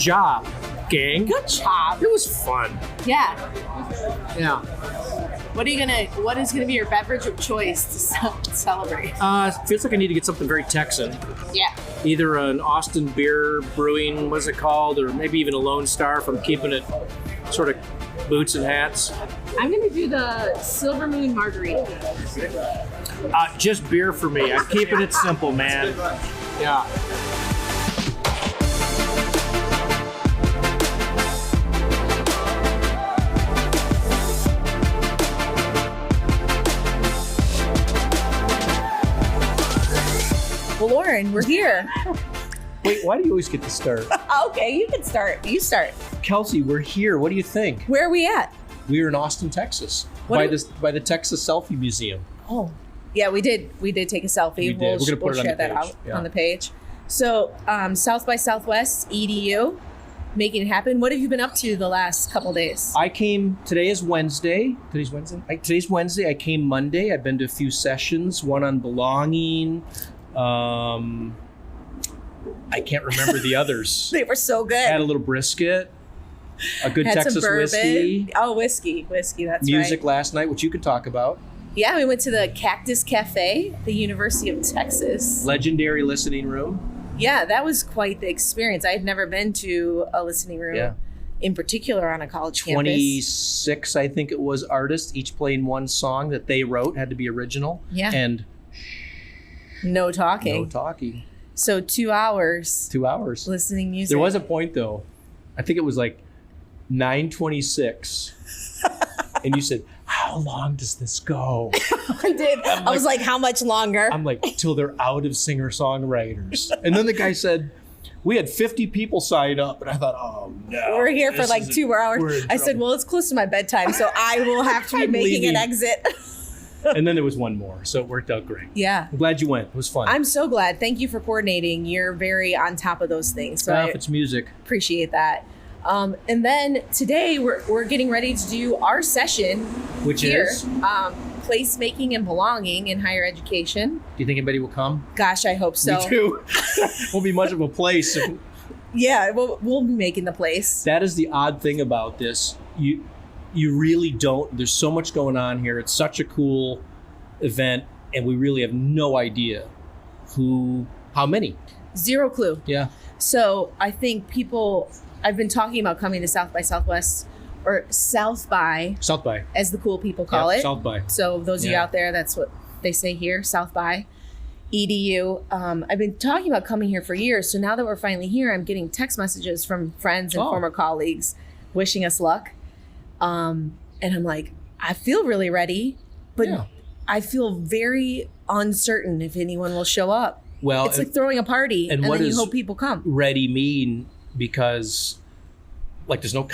job, gang. Good job. It was fun. Yeah. Yeah. What is gonna be your beverage of choice to celebrate? Feels like I need to get something very Texan. Yeah. Either an Austin Beer Brewing, what's it called, or maybe even a Lone Star if I'm keeping it sort of boots and hats. I'm gonna do the Silver Moon Margarita. Just beer for me. I'm keeping it simple, man. Yeah. Well, Loren, we're here. Wait, why do you always get to start? Okay, you can start. You start. Kelsey, we're here. What do you think? Where are we at? We're in Austin, Texas, by the Texas Selfie Museum. Oh, yeah, we did take a selfie. We did. We're gonna put it on share the that page. out on the page. So, South by Southwest EDU, making it happen. What have you been up to the last couple days? Today is Wednesday. Today's Wednesday. I came Monday. I've been to a few sessions, one on belonging. I can't remember the others. They were so good. Had a little brisket, a good Texas whiskey. Oh, whiskey, that's music right. last night, which you can talk about. Yeah, we went to the Cactus Cafe, the University of Texas. Legendary listening room. Yeah, that was quite the experience. I had never been to a listening room, in particular on a college 26, I think it was, artists, each playing one song that they wrote, had to be original. Yeah. And no talking. No talking. So 2 hours. 2 hours. Listening music. There was a point, though. I think it was like 9:26. And you said, how long does this go? I did. I was like, how much longer? I'm like, till they're out of singer-songwriters. And then the guy said, we had 50 people sign up. And I thought, oh, no. We're here for like 2 hours. I said, well, it's close to my bedtime, so I will have to be making an exit. And then there was one more. So it worked out great. Yeah. I'm glad you went. It was fun. I'm so glad. Thank you for coordinating. You're very on top of those things. So if it's music. Appreciate that. And then today we're getting ready to do our session, which is placemaking and belonging in higher education. Do you think anybody will come? Gosh, I hope so. Me too. Won't be much of a place. Yeah, we'll be making the place. That is the odd thing about this. You really don't. There's so much going on here. It's such a cool event, and we really have no idea how many. Zero clue. Yeah. So I think I've been talking about coming to South by Southwest, or South by, as the cool people call it. South by. So those of you out there, that's what they say here, South by EDU. I've been talking about coming here for years. So now that we're finally here, I'm getting text messages from friends and former colleagues wishing us luck. And I'm like, I feel really ready, but I feel very uncertain if anyone will show up. Well, it's like throwing a party and then you hope people come. Ready mean? Because like there's no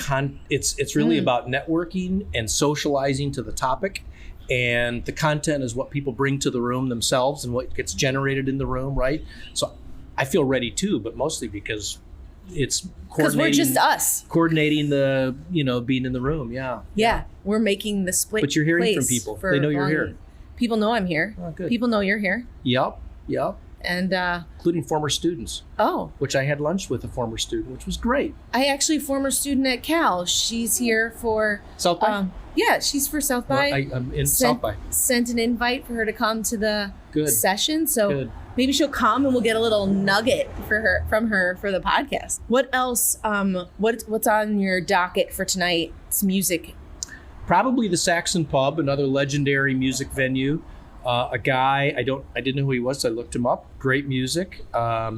it's really about networking and socializing to the topic, and the content is what people bring to the room themselves and what gets generated in the room, right? So I feel ready too, but mostly because it's because we're just us coordinating the being in the room. Yeah, we're making the split. But you're hearing from people. They know you're here. People know I'm here. Oh, good. People know you're here. Yep. And including former students. Oh. Which I had lunch with a former student, which was great. I actually former student at Cal. She's here for South by. Yeah, she's for South by. I'm in South by. Sent an invite for her to come to the session. So maybe she'll come and we'll get a little nugget from her for the podcast. What else? What's on your docket for tonight? It's music. Probably the Saxon Pub, another legendary music venue. A guy, I didn't know who he was, so I looked him up. Great music. I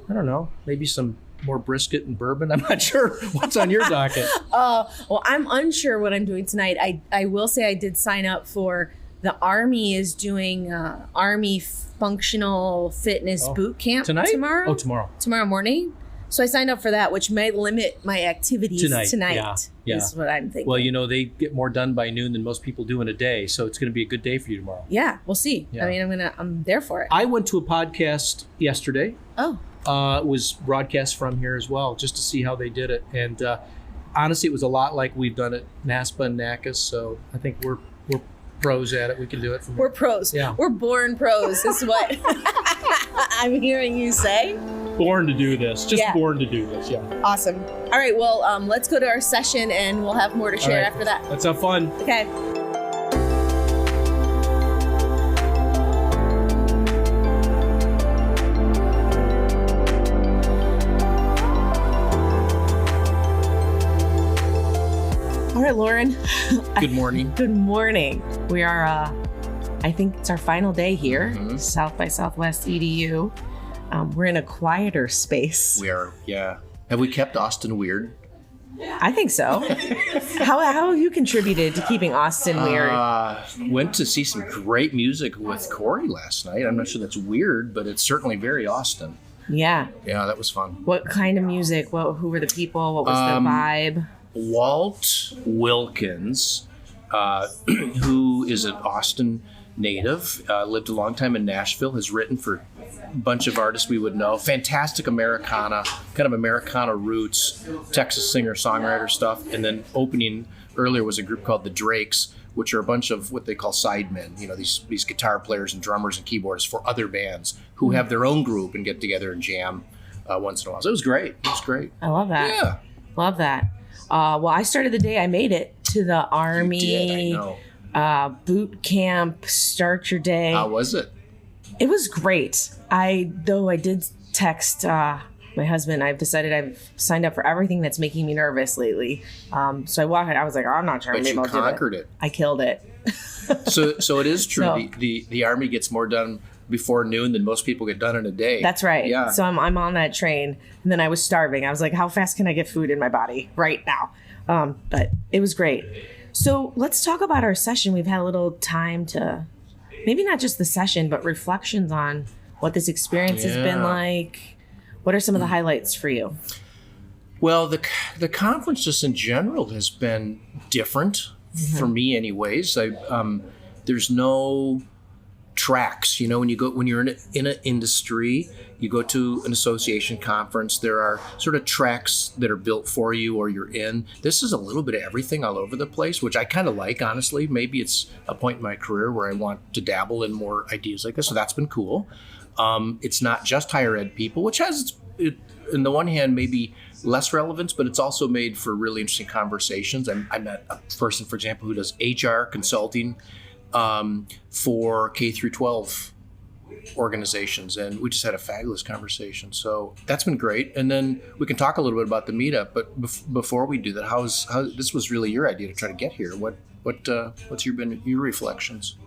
don't know, maybe some more brisket and bourbon. I'm not sure what's on your docket. Well, I'm unsure what I'm doing tonight. I will say I did sign up for the Army is doing Army functional fitness boot camp tomorrow. Oh, tomorrow morning. So I signed up for that, which may limit my activities tonight. Yeah. Is what I'm thinking. Well, they get more done by noon than most people do in a day, so it's going to be a good day for you tomorrow. Yeah, we'll see. Yeah. I mean, I'm there for it. I went to a podcast yesterday. Oh. It was broadcast from here as well, just to see how they did it. And honestly, it was a lot like we've done at NASPA and NACAS, so I think we're pros at it. We can do it from here. We're pros. Yeah. We're born pros is what I'm hearing you say. Born to do this. Just Yeah. born to do this. Yeah. Awesome. All right, well, let's go to our session and we'll have more to share after that. Let's have fun. Okay. All right, Loren. Good morning. Good morning. We are, I think it's our final day here, South by Southwest EDU. We're in a quieter space. We are, yeah. Have we kept Austin weird? I think so. How have you contributed to keeping Austin weird? Went to see some great music with Corey last night. I'm not sure that's weird, but it's certainly very Austin. Yeah. Yeah, that was won. What kind of music? Who were the people? What was the vibe? Walt Wilkins, who is an Austin native, lived a long time in Nashville, has written for a bunch of artists we would know. Fantastic Americana, kind of Americana roots, Texas singer-songwriter stuff. And then opening earlier was a group called the Drakes, which are a bunch of what they call sidemen, these guitar players and drummers and keyboardists for other bands who have their own group and get together and jam once in a while. So it was great. It was great. I love that. Yeah. Love that. Well, I started the day, I made it to the Army. You did, I know. Boot camp, start your day. How was it? It was great. Though I did text my husband, I've decided I've signed up for everything that's making me nervous lately. So I walked in, I was like, I'm not sure. But you conquered it. I killed it. So it is true. So, the Army gets more done before noon than most people get done in a day. That's right. Yeah. So I'm on that train, and then I was starving. I was like, how fast can I get food in my body right now? But it was great. So let's talk about our session. We've had a little time to, maybe not just the session, but reflections on what this experience has been like. What are some of the highlights for you? Well, the conference just in general has been different for me anyways. There's no tracks. When you're in an industry, you go to an association conference, there are sort of tracks that are built for you or you're in. This is a little bit of everything all over the place, which I kind of like, honestly. Maybe it's a point in my career where I want to dabble in more ideas like this, so that's been cool. It's not just higher ed people, which has, on the one hand, maybe less relevance, but it's also made for really interesting conversations. I met a person, for example, who does HR consulting for K through 12 organizations, and we just had a fabulous conversation. So that's been great. And then we can talk a little bit about the meetup. But before we do that, how this was really your idea to try to get here? What's your reflections?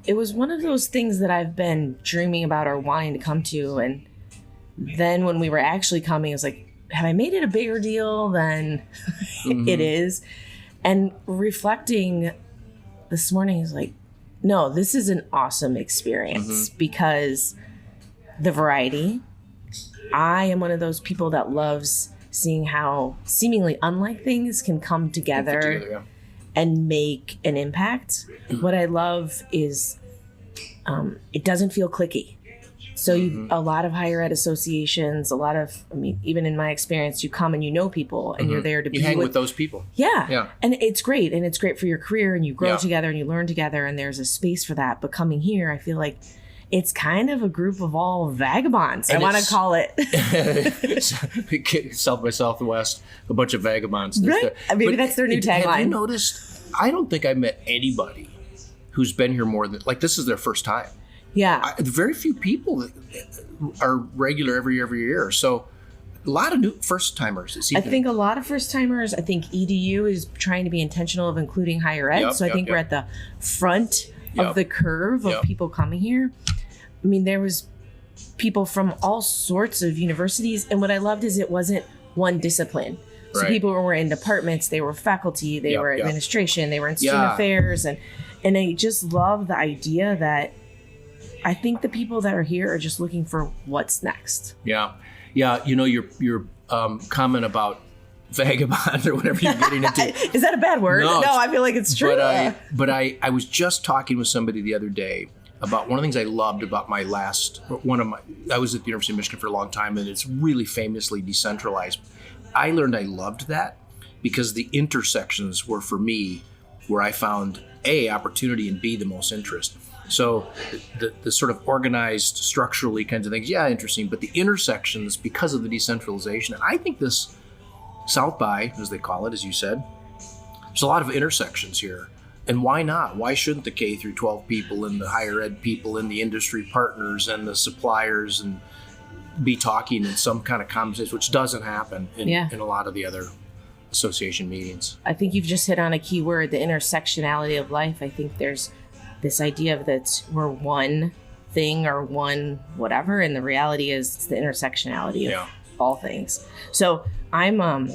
It was one of those things that I've been dreaming about or wanting to come to, and then when we were actually coming, I was like, have I made it a bigger deal than it is? And reflecting this morning is like, no, this is an awesome experience because the variety. I am one of those people that loves seeing how seemingly unlike things can come together and make an impact. What I love is it doesn't feel cliquey. So a lot of higher ed associations, even in my experience, you come and you know people and you're there to be hang with those people. Yeah. And it's great. And it's great for your career, and you grow together and you learn together, and there's a space for that. But coming here, I feel like it's kind of a group of all vagabonds. And I want to call it. South by Southwest, a bunch of vagabonds. Right? Maybe that's their new tagline. Have you noticed, I don't think I met anybody who's been here more than, this is their first time. Yeah. Very few people that are regular every year. So a lot of new first-timers. I think a lot of first-timers. I think EDU is trying to be intentional of including higher ed. I think we're at the front of the curve of people coming here. I mean, there was people from all sorts of universities. And what I loved is it wasn't one discipline. So people were in departments, they were faculty, they were administration, they were in student affairs. And I just love the idea that I think the people that are here are just looking for what's next. Yeah. Your comment about vagabond or whatever you're getting into. Is that a bad word? No, I feel like it's true. But I was just talking with somebody the other day about one of the things I loved about I was at the University of Michigan for a long time, and it's really famously decentralized. I learned I loved that because the intersections were, for me, where I found A, opportunity, and B, the most interest. So the sort of organized structurally kinds of things, yeah, interesting. But the intersections, because of the decentralization, and I think this South by, as they call it, as you said, there's a lot of intersections here. And why not? Why shouldn't the K through 12 people and the higher ed people and the industry partners and the suppliers and be talking in some kind of conversation, which doesn't happen in a lot of the other association meetings. I think you've just hit on a key word, the intersectionality of life. I think there's this idea of that we're one thing or one whatever, and the reality is it's the intersectionality of all things. So I'm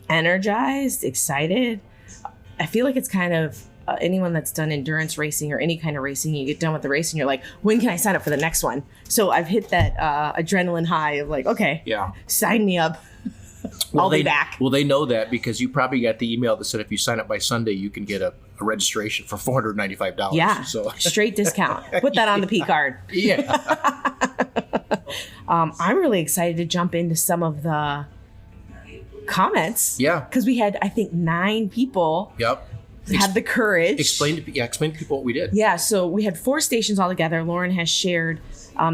energized, excited. I feel like it's kind of anyone that's done endurance racing or any kind of racing, you get done with the race and you're like, when can I sign up for the next one? So I've hit that adrenaline high of like, okay, sign me up. I'll be back. Well, they know that because you probably got the email that said if you sign up by Sunday, you can get a registration for $495. Yeah, so straight discount. Put that on the P card. Yeah. I'm really excited to jump into some of the comments. Yeah. Because we had, I think, 9 people had the courage. Explain to people what we did. Yeah, so we had 4 stations all together. Loren has shared.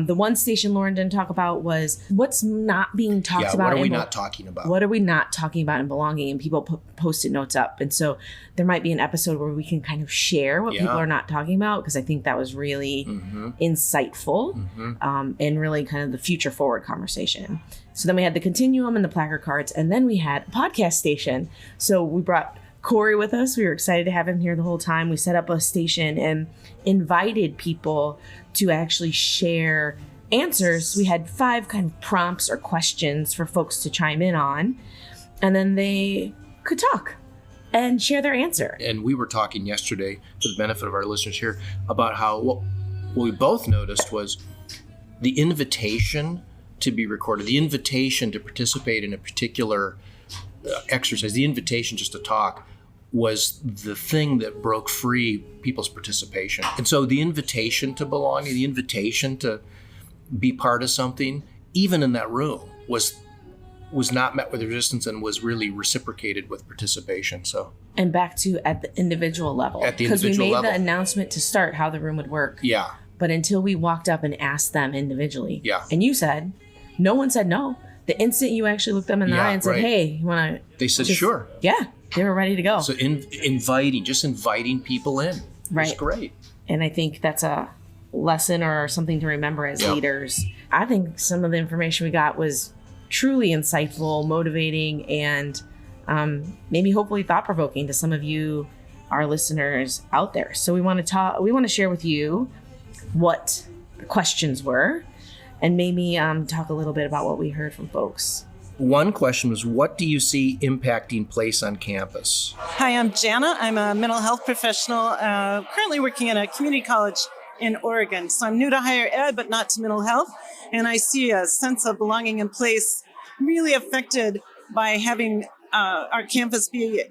The one station Loren didn't talk about was what's not being talked about. What are we not talking about? What are we not talking about in belonging? And people posted notes up. And so there might be an episode where we can kind of share what people are not talking about, because I think that was really insightful and really kind of the future forward conversation. So then we had the continuum and the placard cards, and then we had a podcast station. So we brought Corey with us. We were excited to have him here the whole time. We set up a station and invited people to actually share answers. We had 5 kind of prompts or questions for folks to chime in on, and then they could talk and share their answer. And we were talking yesterday, for the benefit of our listeners here, about how what we both noticed was the invitation to be recorded, the invitation to participate in a particular exercise, the invitation just to talk was the thing that broke free people's participation. And so the invitation to belong, the invitation to be part of something, even in that room, was not met with resistance and was really reciprocated with participation. So, and back to at the individual level. At the individual level. Because we made the announcement to start how the room would work. Yeah. But until we walked up and asked them individually. Yeah. And you said, no one said no. The instant you actually looked them in the eye and said, hey, you want to... They said, sure. Yeah. They were ready to go. So inviting people in. Right. Was great. And I think that's a lesson or something to remember as leaders. I think some of the information we got was truly insightful, motivating, and maybe hopefully thought-provoking to some of you, our listeners out there. So we want to share with you what the questions were, and maybe talk a little bit about what we heard from folks. One question was, what do you see impacting place on campus? Hi, I'm Jana. I'm a mental health professional, currently working at a community college in Oregon. So I'm new to higher ed, but not to mental health. And I see a sense of belonging in place really affected by having our campus be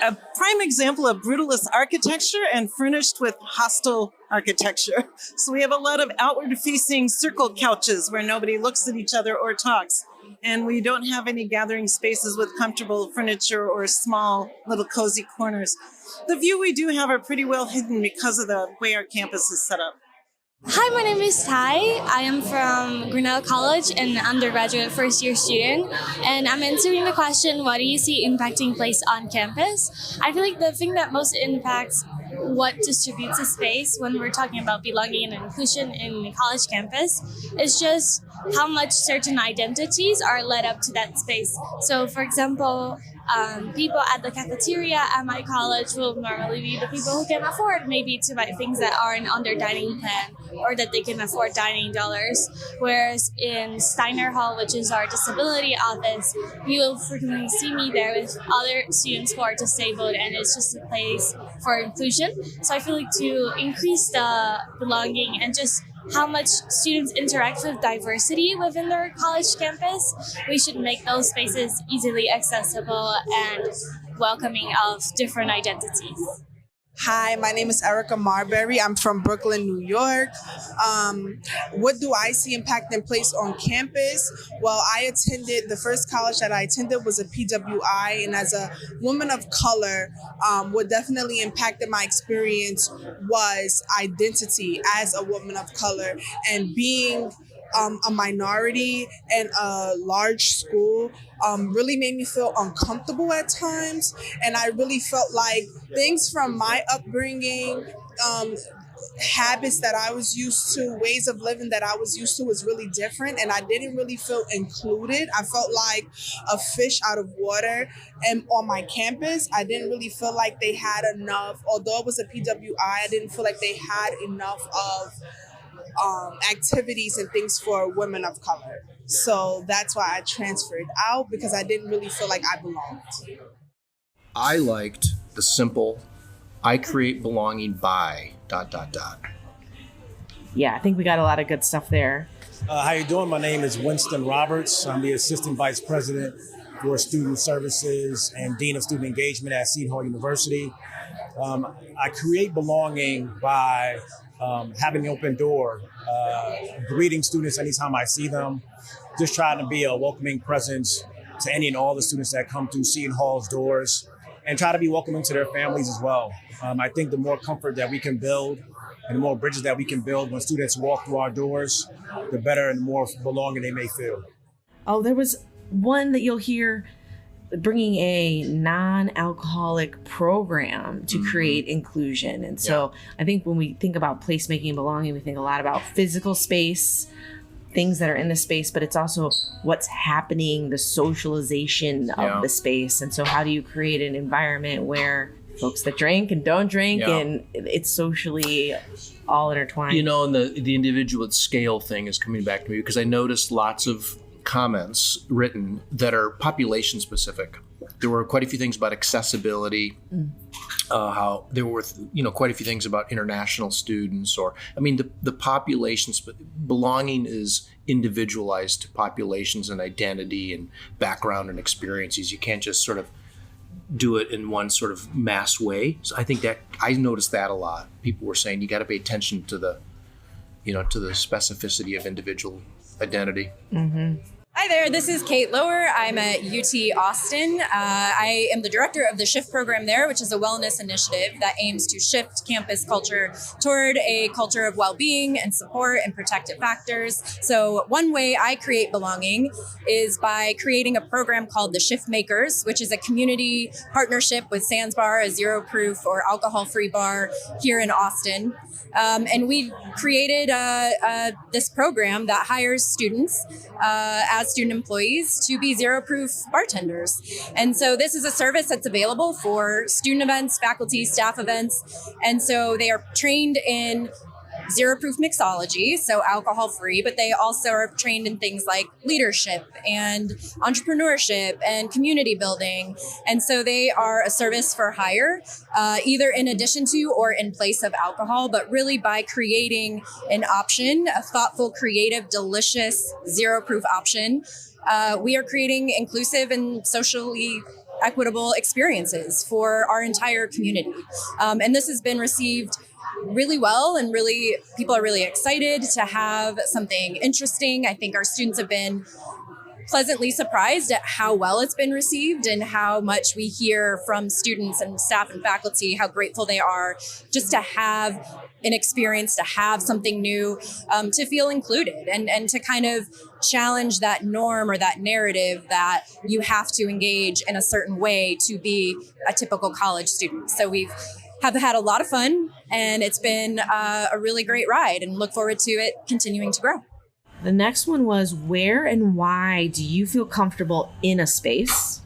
a prime example of brutalist architecture and furnished with hostile architecture. So we have a lot of outward-facing circle couches where nobody looks at each other or talks. And we don't have any gathering spaces with comfortable furniture or small little cozy corners. The view we do have are pretty well hidden because of the way our campus is set up. Hi, my name is Ty. I am from Grinnell College and an undergraduate first-year student. And I'm answering the question, what do you see impacting place on campus? I feel like the thing that most impacts what distributes a space when we're talking about belonging and inclusion in the college campus is just how much certain identities are led up to that space. So, for example, people at the cafeteria at my college will normally be the people who can afford maybe to buy things that aren't on their dining plan or that they can afford dining dollars. Whereas in Steiner Hall, which is our disability office, you will frequently see me there with other students who are disabled, and it's just a place for inclusion. So I feel like to increase the belonging and just how much students interact with diversity within their college campus, we should make those spaces easily accessible and welcoming of different identities. Hi, my name is Erica Marbury. I'm from Brooklyn, New York. What do I see impacting place on campus? Well, the first college that I attended was a PWI, and as a woman of color, what definitely impacted my experience was identity as a woman of color, and being a minority in a large school really made me feel uncomfortable at times. And I really felt like things from my upbringing, habits that I was used to, ways of living that I was used to was really different. And I didn't really feel included. I felt like a fish out of water. And on my campus, I didn't really feel like they had enough, although it was a PWI, I didn't feel like they had enough of activities and things for women of color. So that's why I transferred out, because I didn't really feel like I belonged. I liked the simple, I create belonging by ... Yeah, I think we got a lot of good stuff there. How you doing? My name is Winston Roberts. I'm the Assistant Vice President for Student Services and Dean of Student Engagement at Seton Hall University. I create belonging by having an open door, greeting students anytime I see them, just trying to be a welcoming presence to any and all the students that come through Seton Hall's doors, and try to be welcoming to their families as well. I think the more comfort that we can build and the more bridges that we can build when students walk through our doors, the better and the more belonging they may feel. Oh, there was one that you'll hear, bringing a non-alcoholic program to create inclusion. And so I think when we think about placemaking and belonging, we think a lot about physical space, things that are in the space, but it's also what's happening, the socialization of the space. And so how do you create an environment where folks that drink and don't drink and it's socially all intertwined? And the individual scale thing is coming back to me, because I noticed lots of comments written that are population specific. There were quite a few things about accessibility, how there were quite a few things about international students, the populations. But belonging is individualized to populations and identity and background and experiences. You can't just sort of do it in one sort of mass way. So I think that I noticed that a lot. People were saying you got to pay attention to the specificity of individual identity. Mm-hmm. Hi there, this is Kate Lower. I'm at UT Austin. I am the director of the SHIFT program there, which is a wellness initiative that aims to shift campus culture toward a culture of well-being and support and protective factors. So one way I create belonging is by creating a program called the Shift Makers, which is a community partnership with Sans Bar, a zero-proof or alcohol-free bar here in Austin. And we created this program that hires students as student employees to be zero-proof bartenders. And so this is a service that's available for student events, faculty, staff events. And so they are trained in zero-proof mixology, so alcohol-free, but they also are trained in things like leadership and entrepreneurship and community building. And so they are a service for hire, either in addition to or in place of alcohol, but really by creating an option, a thoughtful, creative, delicious, zero-proof option, we are creating inclusive and socially equitable experiences for our entire community. And this has been received really well, and really people are really excited to have something interesting. I think our students have been pleasantly surprised at how well it's been received and how much we hear from students and staff and faculty, how grateful they are just to have an experience, to have something new, to feel included and to kind of challenge that norm or that narrative that you have to engage in a certain way to be a typical college student. So we've have had a lot of fun, and it's been a really great ride, and look forward to it continuing to grow. The next one was, where and why do you feel comfortable in a space?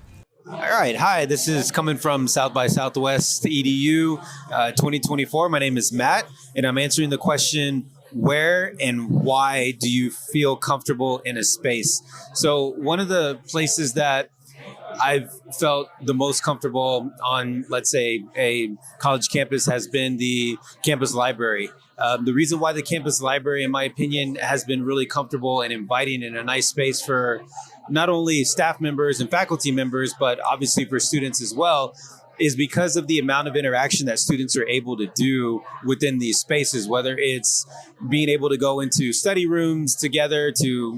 All right. Hi, this is coming from South by Southwest EDU 2024. My name is Matt, and I'm answering the question, where and why do you feel comfortable in a space? So one of the places that I've felt the most comfortable on, let's say, a college campus has been the campus library. The reason why the campus library, in my opinion, has been really comfortable and inviting in a nice space for not only staff members and faculty members, but obviously for students as well, is because of the amount of interaction that students are able to do within these spaces, whether it's being able to go into study rooms together to,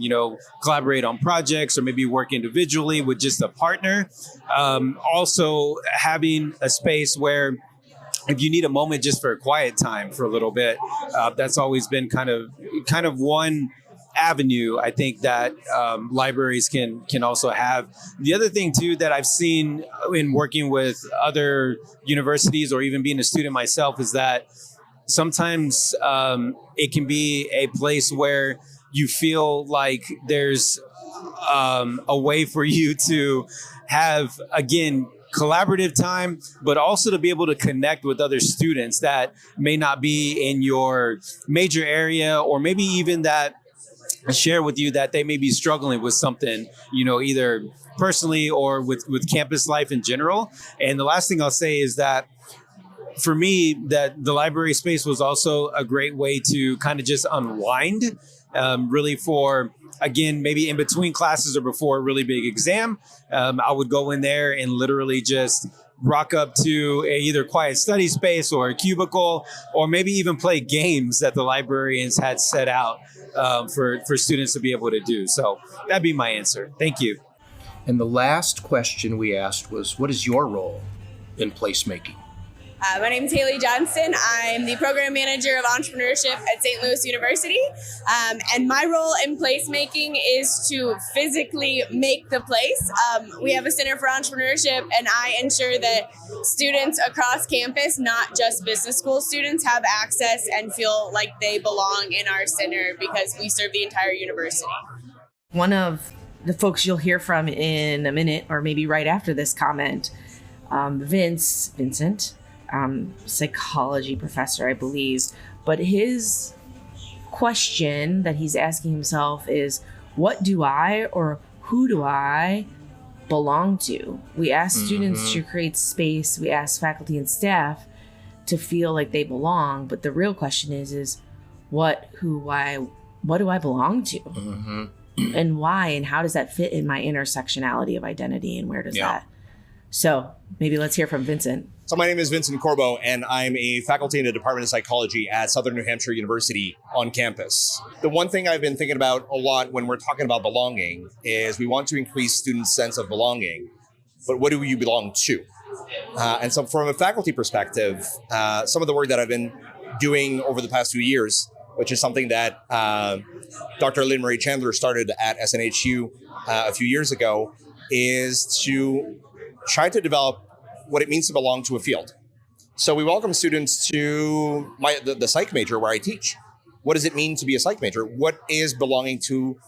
collaborate on projects or maybe work individually with just a partner. Also having a space where if you need a moment just for a quiet time for a little bit, that's always been kind of one avenue I think that libraries can also have. The other thing too that I've seen in working with other universities or even being a student myself is that sometimes it can be a place where you feel like there's a way for you to have, again, collaborative time, but also to be able to connect with other students that may not be in your major area, or maybe even that share with you that they may be struggling with something, either personally or with campus life in general. And the last thing I'll say is that for me, that the library space was also a great way to kind of just unwind, really for, again, maybe in between classes or before a really big exam. I would go in there and literally just rock up to a either quiet study space or a cubicle, or maybe even play games that the librarians had set out for students to be able to do. So that'd be my answer. Thank you. And the last question we asked was, what is your role in placemaking? My name is Haley Johnson. I'm the program manager of entrepreneurship at St. Louis University. And my role in placemaking is to physically make the place. We have a Center for Entrepreneurship, and I ensure that students across campus, not just business school students, have access and feel like they belong in our center because we serve the entire university. One of the folks you'll hear from in a minute, or maybe right after this comment, Vincent, psychology professor, I believe. But his question that he's asking himself is, what do I or who do I belong to? We ask students to create space. We ask faculty and staff to feel like they belong. But the real question is what do I belong to? And why? And how does that fit in my intersectionality of identity? And where does that? So maybe let's hear from Vincent. So my name is Vincent Corbo, and I'm a faculty in the Department of Psychology at Southern New Hampshire University on campus. The one thing I've been thinking about a lot when we're talking about belonging is we want to increase students' sense of belonging, but what do you belong to? And so from a faculty perspective, some of the work that I've been doing over the past few years, which is something that Dr. Lynn Marie Chandler started at SNHU a few years ago, is to try to develop what it means to belong to a field. So we welcome students to the psych major where I teach. What does it mean to be a psych major? What is belonging to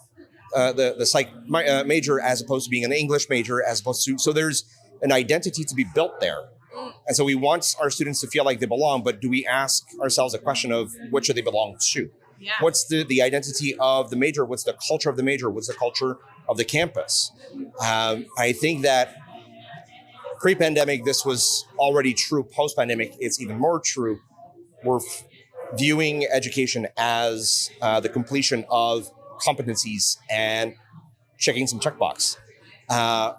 the psych major as opposed to being an English major, as opposed to, so there's an identity to be built there. And so we want our students to feel like they belong, but do we ask ourselves a question of what should they belong to? Yeah. What's the identity of the major? What's the culture of the major? What's the culture of the campus? I think that pre-pandemic, this was already true. Post-pandemic, it's even more true. We're viewing education as the completion of competencies and checking some checkbox.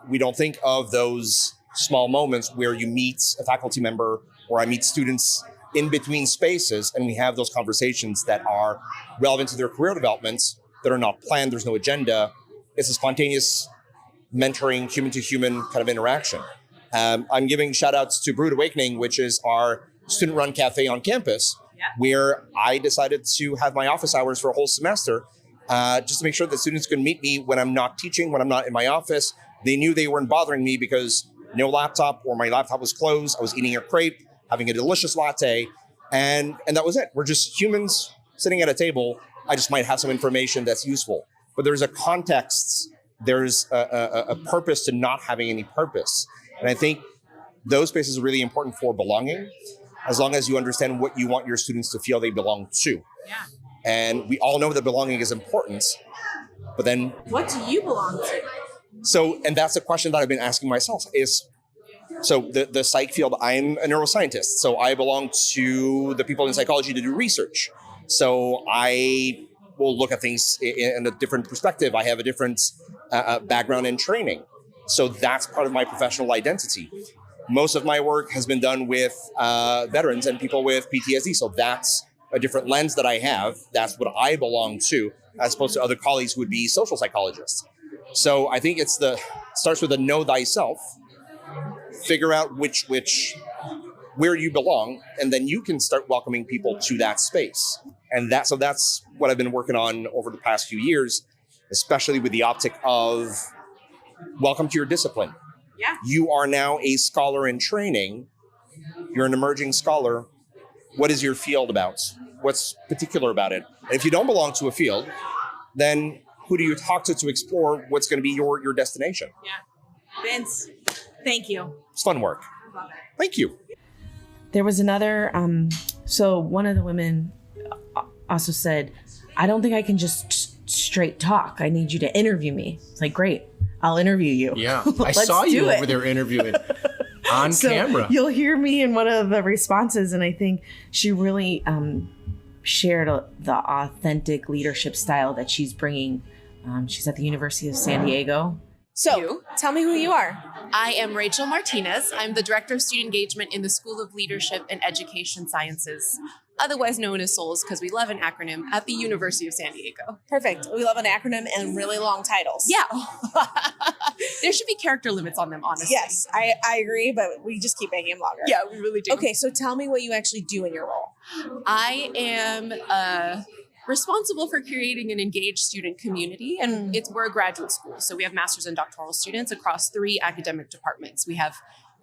We don't think of those small moments where you meet a faculty member or I meet students in between spaces and we have those conversations that are relevant to their career development, that are not planned, there's no agenda. It's a spontaneous mentoring, human-to-human kind of interaction. I'm giving shout outs to Brewed Awakening, which is our student-run cafe on campus, where I decided to have my office hours for a whole semester, just to make sure that students could meet me when I'm not teaching, when I'm not in my office. They knew they weren't bothering me because no laptop, or my laptop was closed. I was eating a crepe, having a delicious latte, and that was it. We're just humans sitting at a table. I just might have some information that's useful, but there's a context, there's a purpose to not having any purpose. And I think those spaces are really important for belonging, as long as you understand what you want your students to feel they belong to. Yeah. And we all know that belonging is important, but then what do you belong to? So, and that's the question that I've been asking myself is, so the psych field, I'm a neuroscientist, so I belong to the people in psychology to do research. So I will look at things in a different perspective. I have a different background and training. So that's part of my professional identity. Most of my work has been done with veterans and people with PTSD. So that's a different lens that I have. That's what I belong to, as opposed to other colleagues who would be social psychologists. So I think it starts with a know thyself, figure out where you belong, and then you can start welcoming people to that space. And that's what I've been working on over the past few years, especially with the optic of welcome to your discipline. Yeah. You are now a scholar in training. You're an emerging scholar. What is your field about? What's particular about it? And if you don't belong to a field, then who do you talk to explore what's going to be your destination? Yeah. Vince, thank you. It's fun work. Love it. Thank you. There was another, so one of the women also said, I don't think I can just straight talk. I need you to interview me. It's like, great, I'll interview you. Yeah, I saw you over there interviewing on camera. You'll hear me in one of the responses, and I think she really shared the authentic leadership style that she's bringing. She's at the University of San Diego. So, tell me who you are. I am Rachel Martinez. I'm the Director of Student Engagement in the School of Leadership and Education Sciences, otherwise known as SOLS, because we love an acronym, at the University of San Diego. Perfect. We love an acronym and really long titles. Yeah. There should be character limits on them, honestly. Yes, I agree, but we just keep making them longer. Yeah, we really do. Okay, so tell me what you actually do in your role. I am responsible for creating an engaged student community, and we're a graduate school, so we have master's and doctoral students across 3 academic departments. We have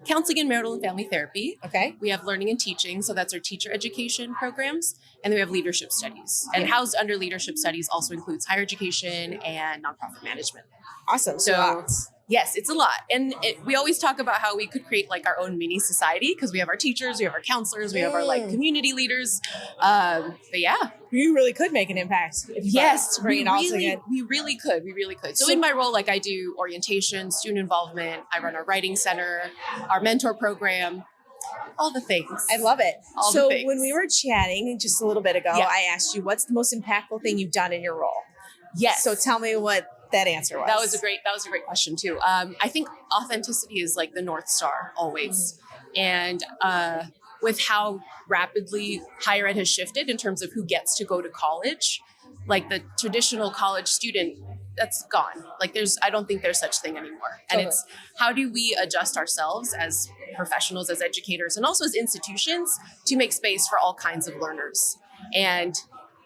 counseling and marital and family therapy. Okay. We have learning and teaching, so that's our teacher education programs, and then we have leadership studies. And housed under leadership studies also includes higher education and nonprofit management. Awesome. So yes, it's a lot. And we always talk about how we could create like our own mini society, because we have our teachers, we have our counselors, we have our like community leaders. But yeah. You really could make an impact. If you bring it all together. We really could. We really could. So in my role, like I do orientation, student involvement, I run our writing center, our mentor program, all the things. I love it. All so the things. when we were chatting just a little bit ago, I asked you, what's the most impactful thing you've done in your role? Yes. So tell me what that answer was. That was a great question too. I think authenticity is like the North Star always. And with how rapidly higher ed has shifted in terms of who gets to go to college, like the traditional college student, that's gone. Like I don't think there's such thing anymore. And it's how do we adjust ourselves as professionals, as educators, and also as institutions to make space for all kinds of learners. And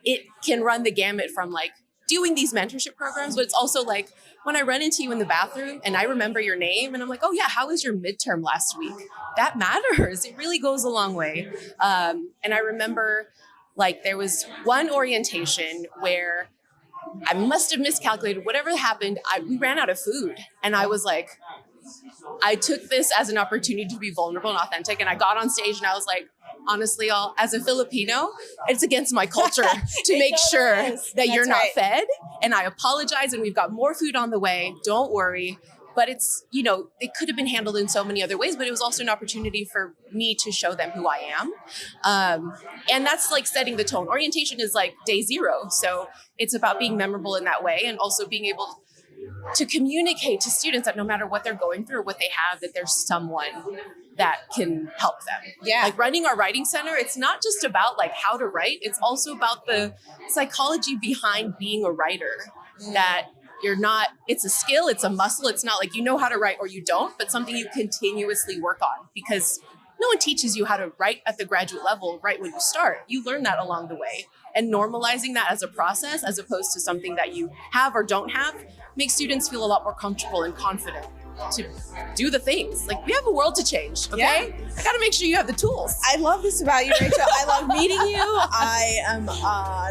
it can run the gamut from like doing these mentorship programs, but it's also like when I run into you in the bathroom and I remember your name and I'm like, oh yeah, how was your midterm last week? That matters. It really goes a long way. And I remember like there was one orientation where I must have miscalculated whatever happened. We ran out of food and I was like, I took this as an opportunity to be vulnerable and authentic. And I got on stage and I was like, honestly, as a Filipino, it's against my culture to make sure that you're not fed. And I apologize. And we've got more food on the way. Don't worry. But it's, it could have been handled in so many other ways, but it was also an opportunity for me to show them who I am. And that's like setting the tone. Orientation is like day 0. So it's about being memorable in that way and also being able to communicate to students that no matter what they're going through or what they have, that there's someone that can help them. Yeah. Like running our writing center, it's not just about like how to write, it's also about the psychology behind being a writer. That it's a skill, it's a muscle. It's not like you know how to write or you don't, but something you continuously work on, because no one teaches you how to write at the graduate level right when you start. You learn that along the way. And normalizing that as a process, as opposed to something that you have or don't have, makes students feel a lot more comfortable and confident to do the things. Like, we have a world to change, okay? Yeah. I gotta make sure you have the tools. I love this about you, Rachel. I love meeting you. I am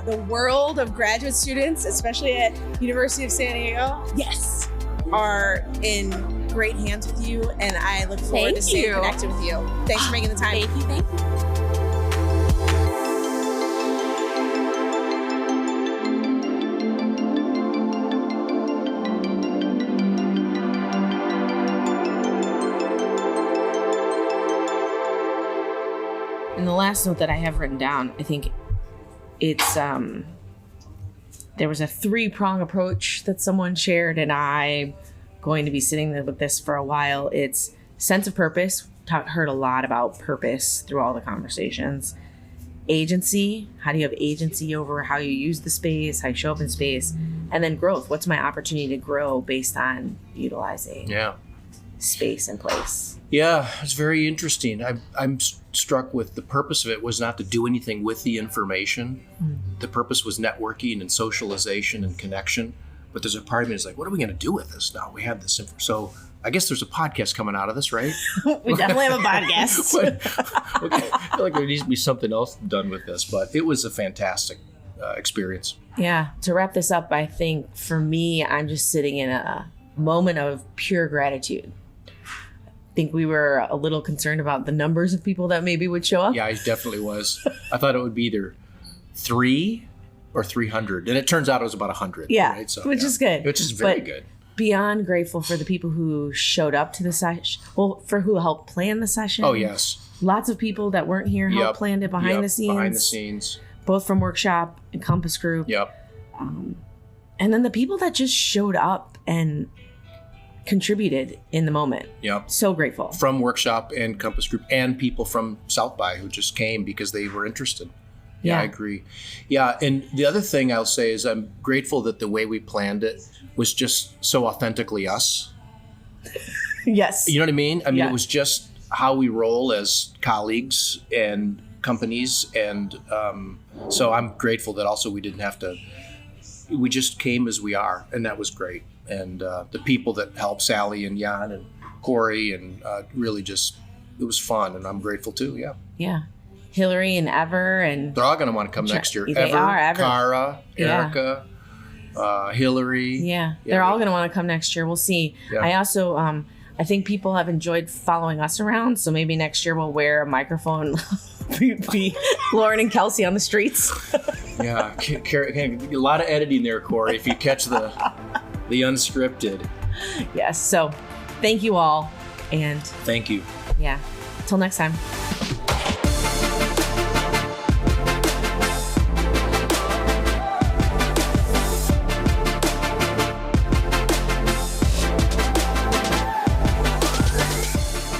the world of graduate students, especially at University of San Diego. Yes. Are in great hands with you, and I look forward to staying connected with you. Thanks for making the time. Thank you. And the last note that I have written down, I think it's there was a 3-prong approach that someone shared, and I'm going to be sitting there with this for a while. It's sense of purpose, heard a lot about purpose through all the conversations. Agency, how do you have agency over how you use the space, how you show up in space, and then growth. What's my opportunity to grow based on utilizing space and place? Yeah, it's very interesting. I'm struck with the purpose of it was not to do anything with the information. The purpose was networking and socialization and connection. But there's a part of me that's like, what are we going to do with this now? We have this info. So I guess there's a podcast coming out of this, right? We definitely have a podcast. Okay. I feel like there needs to be something else done with this, but it was a fantastic experience. Yeah. To wrap this up, I think for me, I'm just sitting in a moment of pure gratitude. I think we were a little concerned about the numbers of people that maybe would show up. Yeah, I definitely was. I thought it would be either 3 or 300, and it turns out it was about 100. Yeah, right? So, which is good. Which is very good. Beyond grateful for the people who showed up to the session, for who helped plan the session. Oh, yes. Lots of people that weren't here helped plan it behind the scenes. Behind the scenes. Both from workshop and Compass Group. Yep. And then the people that just showed up and contributed in the moment. Yep. So grateful. From workshop and Compass Group and people from South by who just came because they were interested. Yeah, I agree. Yeah, and the other thing I'll say is I'm grateful that the way we planned it was just so authentically us. Yes. You know what I mean? I mean, it was just how we roll as colleagues and companies. And so I'm grateful that also we didn't have to, we just came as we are. And that was great. And the people that helped, Sally and Jan and Corey, and really just, it was fun. And I'm grateful too. Yeah. Yeah. Hillary and Ever, and they're all going to want to come next year. They are. Ever. Cara, Erica, Hillary. Yeah, they're all going to want to come next year. We'll see. Yeah. I also, I think people have enjoyed following us around, so maybe next year we'll wear a microphone, be Loren and Kelsey on the streets. Yeah, a lot of editing there, Corey. If you catch the unscripted. Yes. So, thank you all, and thank you. Yeah. Until next time.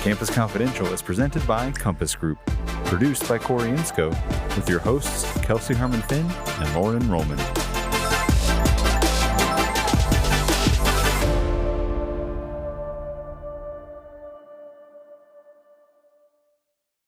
Campus Confidential is presented by Compass Group, produced by Corey Inscoe, with your hosts Kelsey Harmon Finn and Loren Rullman.